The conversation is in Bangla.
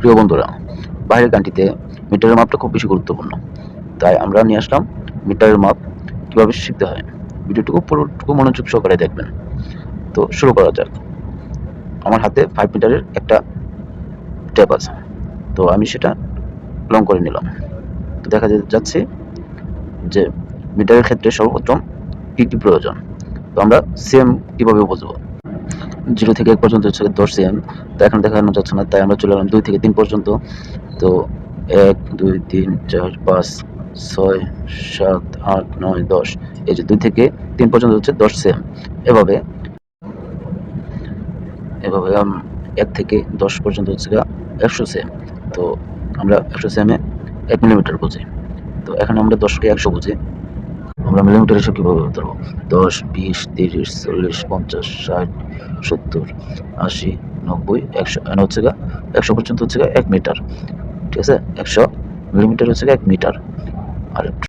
প্রিয় বন্ধুরা, বাইরের কান্ট্রিতে মিটারের মাপটা খুব বেশি গুরুত্বপূর্ণ। তাই আমরা নিয়ে আসলাম মিটারের মাপ কীভাবে শিখতে হয়। ভিডিওটুকু পুরোটুকু মনোযোগ সহকারে দেখবেন। তো শুরু করা যাক। আমার হাতে 5 মিটারের একটা টেপ আছে। তো আমি সেটা লং করে নিলাম। তো দেখা যাচ্ছে যে মিটারের ক্ষেত্রে সর্বপ্রথম কী প্রয়োজন। তো আমরা সিএম কীভাবে বুঝবো। 0 থেকে 1 পর্যন্ত হচ্ছে 10 সিএম। তো এখন দেখানো যাচ্ছে না, তাই আমরা চলে গেলাম 2 থেকে 3 পর্যন্ত। তো 1, 2, 3, 4, 5, 6, 7, 8, 9, 10। এই যে 2 থেকে 3 পর্যন্ত হচ্ছে 10 সেম। এভাবে এভাবে 1 থেকে 10 পর্যন্ত হচ্ছে 100 সেম। তো আমরা 100 সেমে 1 মিলিমিটার বুঝি। তো এখন আমরা 10 কে 100 বুঝি। আমরা মিলিমিটার হিসাব কীভাবে করতে পারবো? 10, 20, 30, 40, 50, 60, 70, 80, 90, 100। এখন হচ্ছে 100 পর্যন্ত হচ্ছে 1 মিটার। ঠিক আছে? 100 মিলিমিটার হচ্ছে 1 মিটার। আর